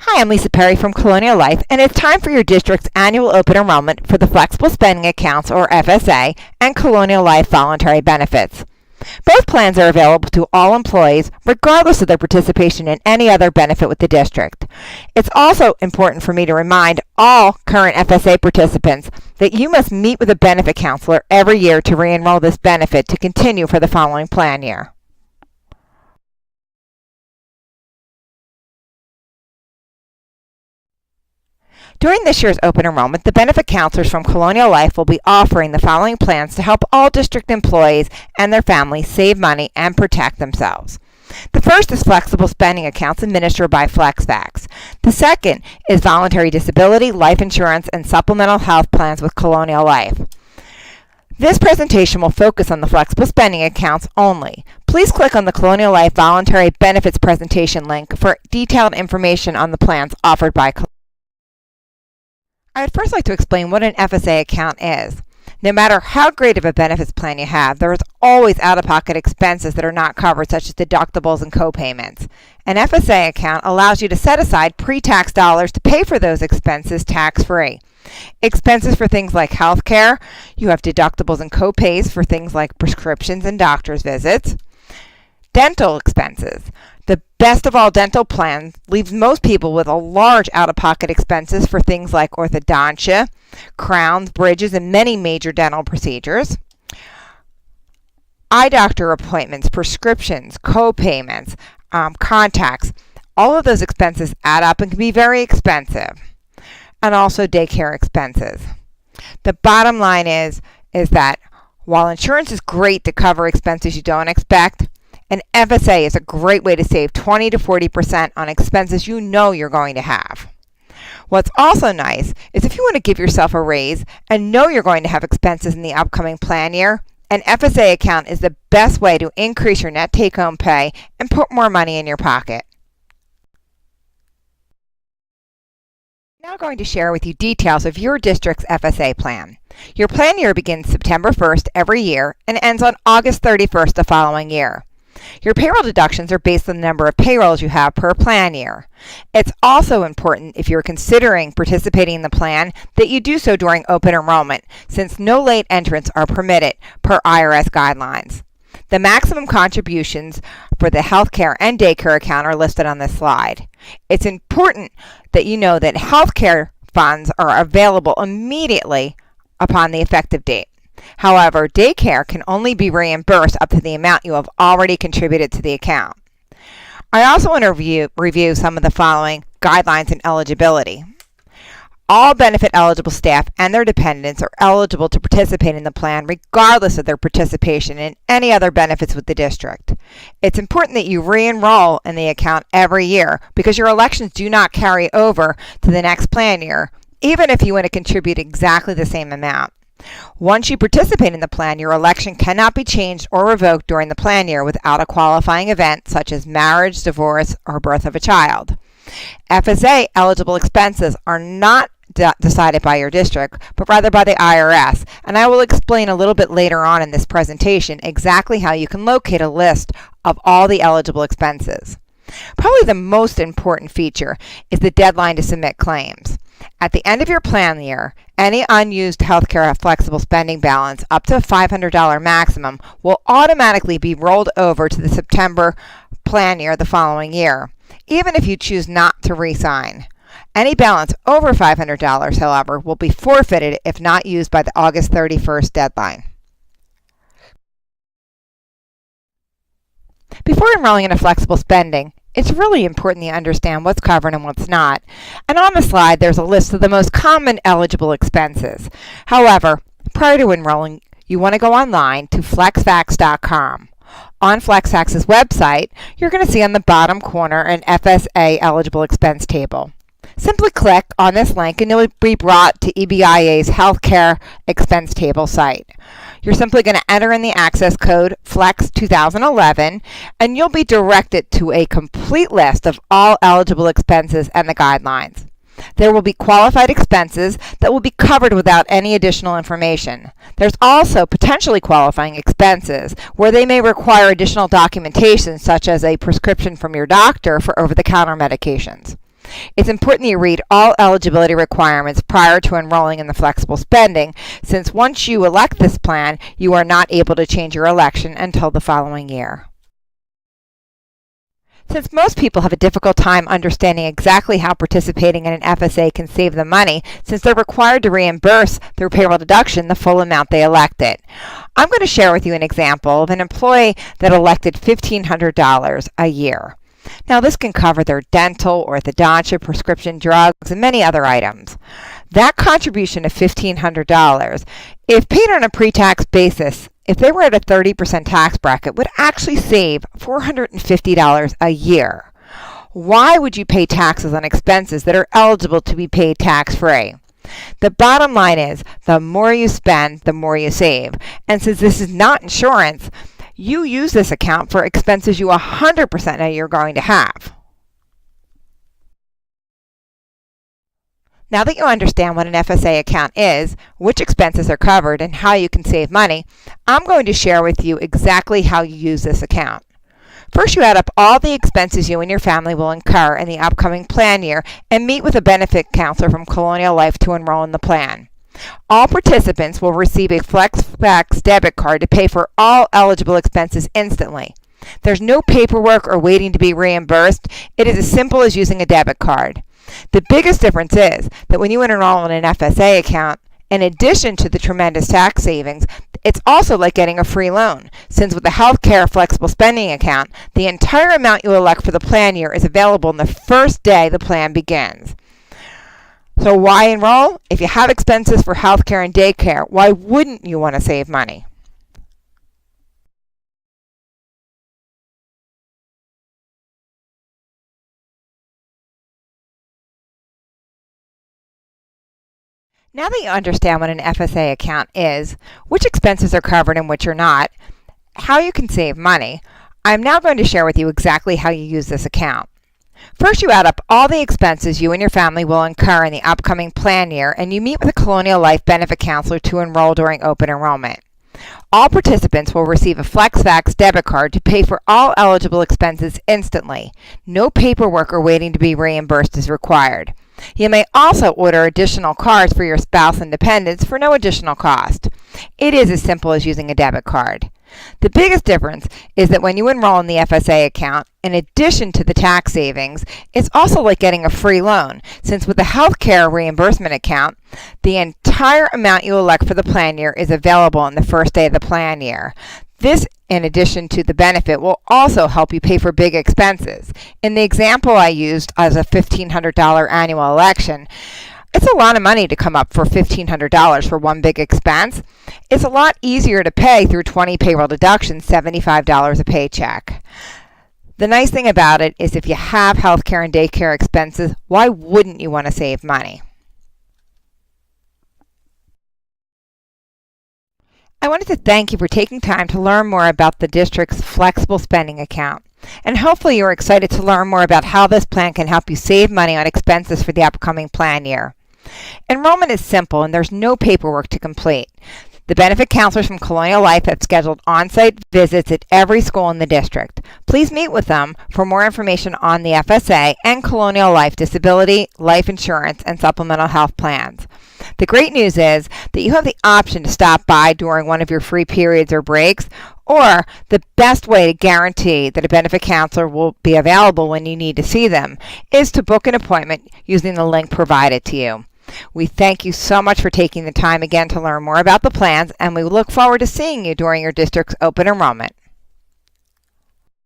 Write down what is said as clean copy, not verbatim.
Hi, I'm Lisa Perry from Colonial Life, and it's time for your district's annual open enrollment for the Flexible Spending Accounts, or FSA, and Colonial Life voluntary benefits. Both plans are available to all employees, regardless of their participation in any other benefit with the district. It's also important for me to remind all current FSA participants that you must meet with a benefit counselor every year to re-enroll this benefit to continue for the following plan year. During this year's open enrollment, the benefit counselors from Colonial Life will be offering the following plans to help all district employees and their families save money and protect themselves. The first is flexible spending accounts administered by FlexVax. The second is voluntary disability, life insurance, and supplemental health plans with Colonial Life. This presentation will focus on the flexible spending accounts only. Please click on the Colonial Life Voluntary Benefits presentation link for detailed information on the plans offered by Colonial Life. I would first like to explain what an FSA account is. No matter how great of a benefits plan you have, there is always out-of-pocket expenses that are not covered, such as deductibles and co-payments. An FSA account allows you to set aside pre-tax dollars to pay for those expenses tax-free. Expenses for things like health care, you have deductibles and co-pays for things like prescriptions and doctor's visits. Dental expenses. The best of all dental plans leaves most people with a large out-of-pocket expenses for things like orthodontia, crowns, bridges, and many major dental procedures. Eye doctor appointments, prescriptions, co-payments, contacts, all of those expenses add up and can be very expensive. And also daycare expenses. The bottom line is that while insurance is great to cover expenses you don't expect, an FSA is a great way to save 20 to 40% on expenses you know you're going to have. What's also nice is if you want to give yourself a raise and know you're going to have expenses in the upcoming plan year, an FSA account is the best way to increase your net take-home pay and put more money in your pocket. I'm now going to share with you details of your district's FSA plan. Your plan year begins September 1st every year and ends on August 31st the following year. Your payroll deductions are based on the number of payrolls you have per plan year. It's also important, if you're considering participating in the plan, that you do so during open enrollment, since no late entrants are permitted per IRS guidelines. The maximum contributions for the healthcare and daycare account are listed on this slide. It's important that you know that healthcare funds are available immediately upon the effective date. However, daycare can only be reimbursed up to the amount you have already contributed to the account. I also want to review some of the following guidelines and eligibility. All benefit eligible staff and their dependents are eligible to participate in the plan regardless of their participation in any other benefits with the district. It's important that you re-enroll in the account every year because your elections do not carry over to the next plan year, even if you want to contribute exactly the same amount. Once you participate in the plan, your election cannot be changed or revoked during the plan year without a qualifying event such as marriage, divorce, or birth of a child. FSA eligible expenses are not decided by your district, but rather by the IRS, and I will explain a little bit later on in this presentation exactly how you can locate a list of all the eligible expenses. Probably the most important feature is the deadline to submit claims. At the end of your plan year, any unused healthcare flexible spending balance up to a $500 maximum will automatically be rolled over to the September plan year the following year, even if you choose not to re-sign. Any balance over $500, however, will be forfeited if not used by the August 31st deadline. Before enrolling in a flexible spending, it's really important that you understand what's covered and what's not. And on the slide, there's a list of the most common eligible expenses. However, prior to enrolling, you want to go online to flexvax.com. On FlexVax's website, you're going to see on the bottom corner an FSA eligible expense table. Simply click on this link and you'll be brought to EBIA's Healthcare Expense Table site. You're simply going to enter in the access code FLEX 2011 and you'll be directed to a complete list of all eligible expenses and the guidelines. There will be qualified expenses that will be covered without any additional information. There's also potentially qualifying expenses where they may require additional documentation such as a prescription from your doctor for over-the-counter medications. It's important that you read all eligibility requirements prior to enrolling in the flexible spending, since once you elect this plan, you are not able to change your election until the following year. Since most people have a difficult time understanding exactly how participating in an FSA can save them money, since they're required to reimburse through payroll deduction the full amount they elected, I'm going to share with you an example of an employee that elected $1,500 a year. Now, this can cover their dental, orthodontia, prescription drugs, and many other items. That contribution of $1,500, if paid on a pre-tax basis, if they were at a 30% tax bracket, would actually save $450 a year. Why would you pay taxes on expenses that are eligible to be paid tax-free? The bottom line is, the more you spend, the more you save. And since this is not insurance, you use this account for expenses you 100% know you're going to have. Now that you understand what an FSA account is, which expenses are covered, and how you can save money, I'm going to share with you exactly how you use this account. First, you add up all the expenses you and your family will incur in the upcoming plan year and meet with a benefit counselor from Colonial Life to enroll in the plan. All participants will receive a FlexFax debit card to pay for all eligible expenses instantly. There's no paperwork or waiting to be reimbursed. It is as simple as using a debit card. The biggest difference is that when you enroll in an FSA account, in addition to the tremendous tax savings, it's also like getting a free loan, since with the healthcare flexible spending account, the entire amount you elect for the plan year is available on the first day the plan begins. So why enroll? If you have expenses for healthcare and daycare, why wouldn't you want to save money? Now that you understand what an FSA account is, which expenses are covered and which are not, how you can save money, I'm now going to share with you exactly how you use this account. First, you add up all the expenses you and your family will incur in the upcoming plan year, and you meet with a Colonial Life benefit counselor to enroll during open enrollment. All participants will receive a FlexFax debit card to pay for all eligible expenses instantly. No paperwork or waiting to be reimbursed is required. You may also order additional cards for your spouse and dependents for no additional cost. It is as simple as using a debit card. The biggest difference is that when you enroll in the FSA account, in addition to the tax savings, it's also like getting a free loan, since with the healthcare reimbursement account, the entire amount you elect for the plan year is available on the first day of the plan year. This, in addition to the benefit, will also help you pay for big expenses. In the example I used as a $1,500 annual election, it's a lot of money to come up for $1,500 for one big expense. It's a lot easier to pay through 20 payroll deductions, $75 a paycheck. The nice thing about it is if you have healthcare and daycare expenses, why wouldn't you want to save money? I wanted to thank you for taking time to learn more about the district's flexible spending account. And hopefully you're excited to learn more about how this plan can help you save money on expenses for the upcoming plan year. Enrollment is simple and there's no paperwork to complete. The benefit counselors from Colonial Life have scheduled on-site visits at every school in the district. Please meet with them for more information on the FSA and Colonial Life disability, life insurance, and supplemental health plans. The great news is that you have the option to stop by during one of your free periods or breaks, or the best way to guarantee that a benefit counselor will be available when you need to see them is to book an appointment using the link provided to you. We thank you so much for taking the time again to learn more about the plans, and we look forward to seeing you during your district's open enrollment.